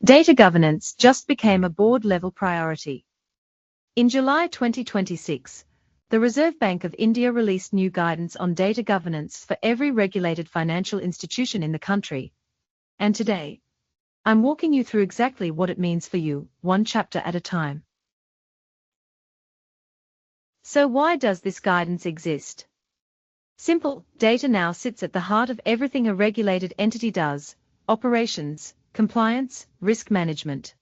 Data governance just became a board-level priority. In July 2026, the Reserve Bank of India released new guidance on data governance for every regulated financial institution in the country. And today, I'm walking you through exactly what it means for you, one chapter at a time. So why does this guidance exist? Simple, data now sits at the heart of everything a regulated entity does: operations, compliance, risk management.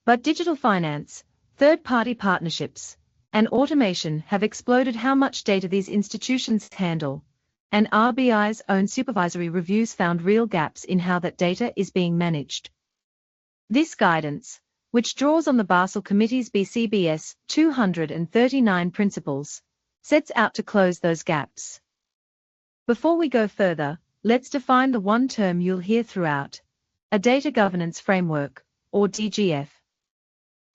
But digital finance, third-party partnerships, and automation have exploded how much data these institutions handle, and RBI's own supervisory reviews found real gaps in how that data is being managed. This guidance, which draws on the Basel Committee's BCBS 239 principles, sets out to close those gaps. Before we go further, let's define the one term you'll hear throughout: a data governance framework, or DGF.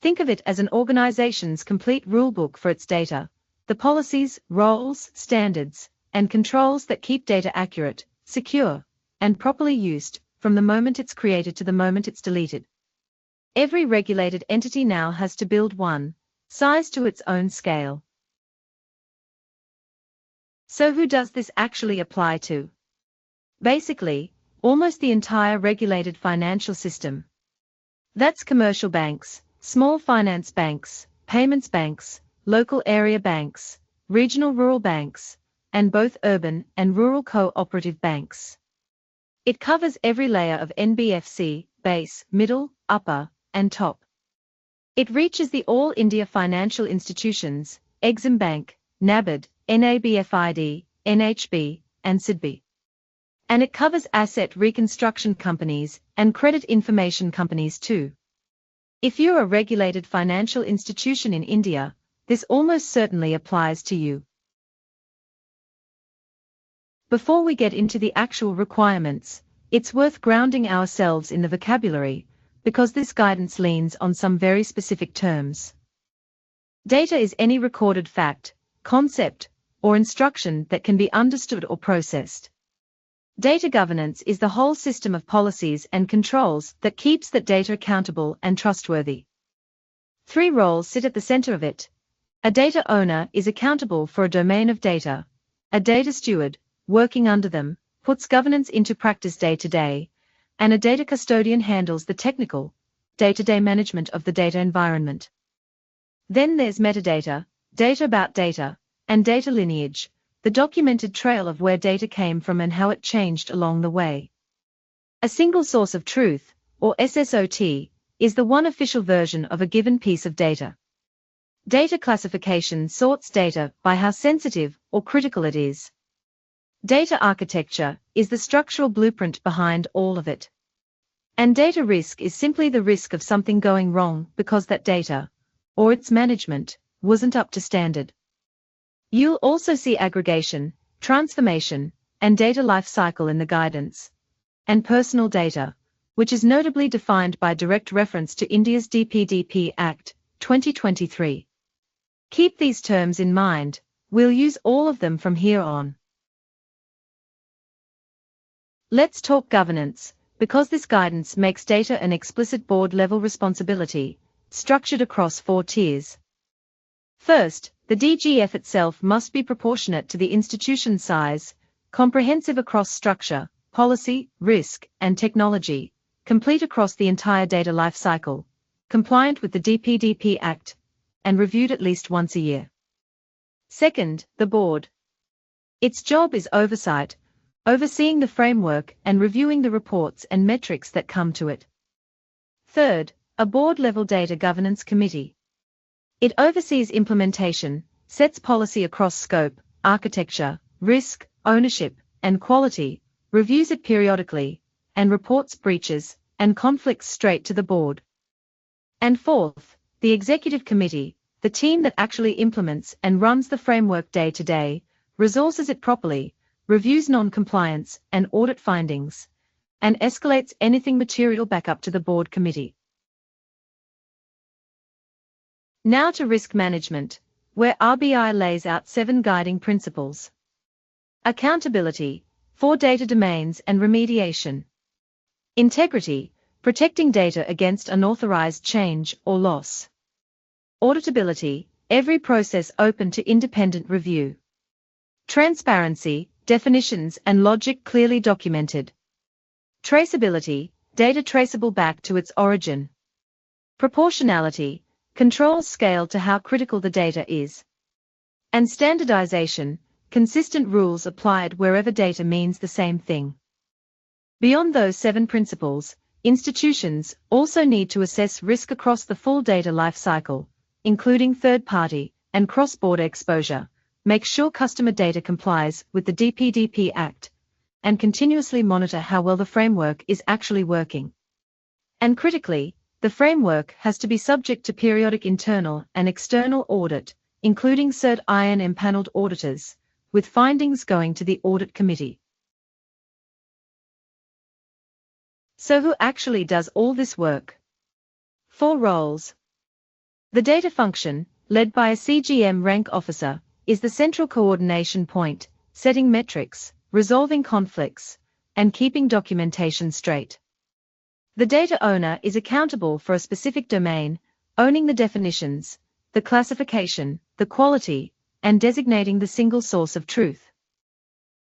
Think of it as an organization's complete rulebook for its data, the policies, roles, standards, and controls that keep data accurate, secure, and properly used, from the moment it's created to the moment it's deleted. Every regulated entity now has to build one, size to its own scale. So who does this actually apply to? Basically, almost the entire regulated financial system. That's commercial banks, small finance banks, payments banks, local area banks, regional rural banks, and both urban and rural cooperative banks. It covers every layer of NBFC, base, middle, upper, and top. It reaches the All India financial institutions, Exim Bank, NABARD, NABFID, NHB, and SIDBI. And it covers asset reconstruction companies and credit information companies too. If you're a regulated financial institution in India, this almost certainly applies to you. Before we get into the actual requirements, it's worth grounding ourselves in the vocabulary, because this guidance leans on some very specific terms. Data is any recorded fact, concept, or instruction that can be understood or processed. Data governance is the whole system of policies and controls that keeps that data accountable and trustworthy. Three roles sit at the center of it. A data owner is accountable for a domain of data. A data steward, working under them, puts governance into practice day to day, and a data custodian handles the technical, day-to-day management of the data environment. Then there's metadata, data about data, and data lineage, the documented trail of where data came from and how it changed along the way. A single source of truth, or SSOT, is the one official version of a given piece of data. Data classification sorts data by how sensitive or critical it is. Data architecture is the structural blueprint behind all of it. And data risk is simply the risk of something going wrong because that data, or its management, wasn't up to standard. You'll also see aggregation, transformation, and data lifecycle in the guidance. And personal data, which is notably defined by direct reference to India's DPDP Act, 2023. Keep these terms in mind, we'll use all of them from here on. Let's talk governance, because this guidance makes data an explicit board-level responsibility, structured across 4 tiers. First, the DGF itself must be proportionate to the institution's size, comprehensive across structure, policy, risk, and technology, complete across the entire data lifecycle, compliant with the DPDP Act, and reviewed at least once a year. Second, the board. Its job is oversight, overseeing the framework and reviewing the reports and metrics that come to it. Third, a board-level data governance committee. It oversees implementation, sets policy across scope, architecture, risk, ownership, and quality, reviews it periodically, and reports breaches and conflicts straight to the board. And fourth, the executive committee, the team that actually implements and runs the framework day to day, resources it properly, reviews non-compliance and audit findings, and escalates anything material back up to the board committee. Now to risk management, where RBI lays out 7 guiding principles. Accountability, 4 data domains and remediation. Integrity, protecting data against unauthorized change or loss. Auditability, every process open to independent review. Transparency, definitions and logic clearly documented. Traceability, data traceable back to its origin. Proportionality, controls scale to how critical the data is. And standardization, consistent rules applied wherever data means the same thing. Beyond those 7 principles, institutions also need to assess risk across the full data lifecycle, including third-party and cross-border exposure, make sure customer data complies with the DPDP Act, and continuously monitor how well the framework is actually working. And critically, the framework has to be subject to periodic internal and external audit, including Cert-IN empaneled auditors, with findings going to the audit committee. So who actually does all this work? 4 roles. The data function, led by a CGM rank officer, is the central coordination point, setting metrics, resolving conflicts, and keeping documentation straight. The data owner is accountable for a specific domain, owning the definitions, the classification, the quality, and designating the single source of truth.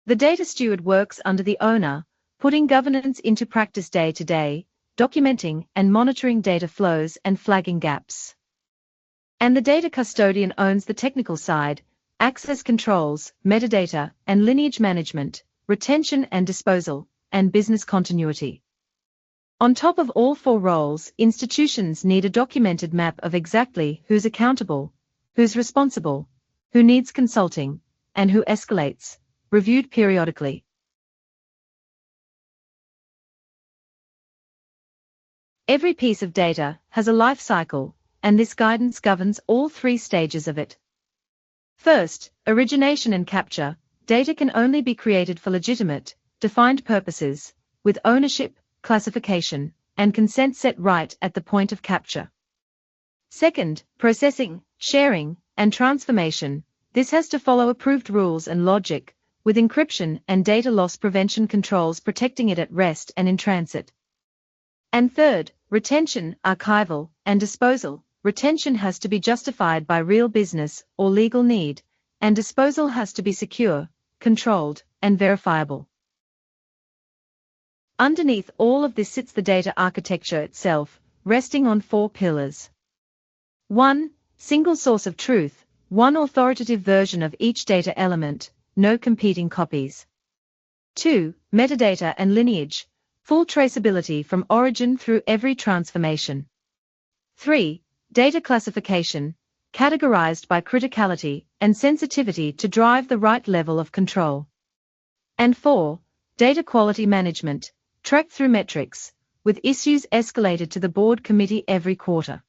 The data steward works under the owner, putting governance into practice day to day, documenting and monitoring data flows and flagging gaps. And the data custodian owns the technical side, access controls, metadata and lineage management, retention and disposal, and business continuity. On top of all 4 roles, institutions need a documented map of exactly who's accountable, who's responsible, who needs consulting, and who escalates, reviewed periodically. Every piece of data has a life cycle, and this guidance governs all 3 stages of it. First, origination and capture. Data can only be created for legitimate, defined purposes, with ownership, classification, and consent set right at the point of capture. Second, processing, sharing, and transformation. This has to follow approved rules and logic, with encryption and data loss prevention controls protecting it at rest and in transit. And third, retention, archival, and disposal. Retention has to be justified by real business or legal need, and disposal has to be secure, controlled, and verifiable. Underneath all of this sits the data architecture itself, resting on 4 pillars. 1. Single source of truth, one authoritative version of each data element, no competing copies. 2. Metadata and lineage, full traceability from origin through every transformation. 3. Data classification, categorized by criticality and sensitivity to drive the right level of control. And 4. Data quality management, tracked through metrics, with issues escalated to the board committee every quarter.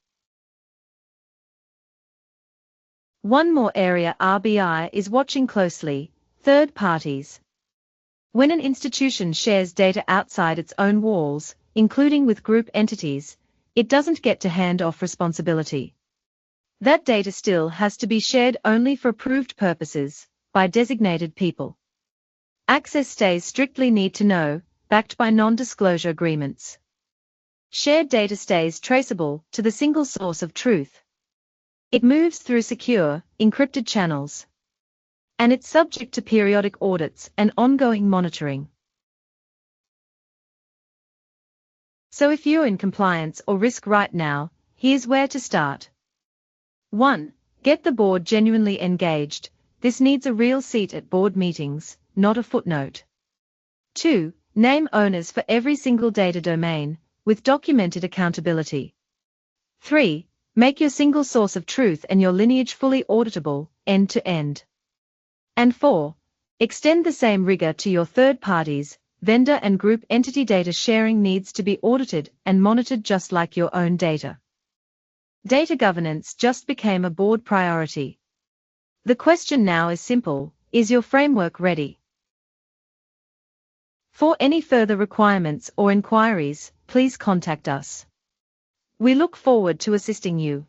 One more area RBI is watching closely: third parties. When an institution shares data outside its own walls, including with group entities, it doesn't get to hand off responsibility. That data still has to be shared only for approved purposes, by designated people. Access stays strictly need to know, backed by non-disclosure agreements. Shared data stays traceable to the single source of truth. It moves through secure, encrypted channels. And it's subject to periodic audits and ongoing monitoring. So if you're in compliance or risk right now, here's where to start. 1. Get the board genuinely engaged. This needs a real seat at board meetings, not a footnote. 2. Name owners for every single data domain, with documented accountability. 3. Make your single source of truth and your lineage fully auditable, end to end. And 4. Extend the same rigor to your third parties. Vendor and group entity data sharing needs to be audited and monitored just like your own data. Data governance just became a board priority. The question now is simple: is your framework ready? For any further requirements or inquiries, please contact us. We look forward to assisting you.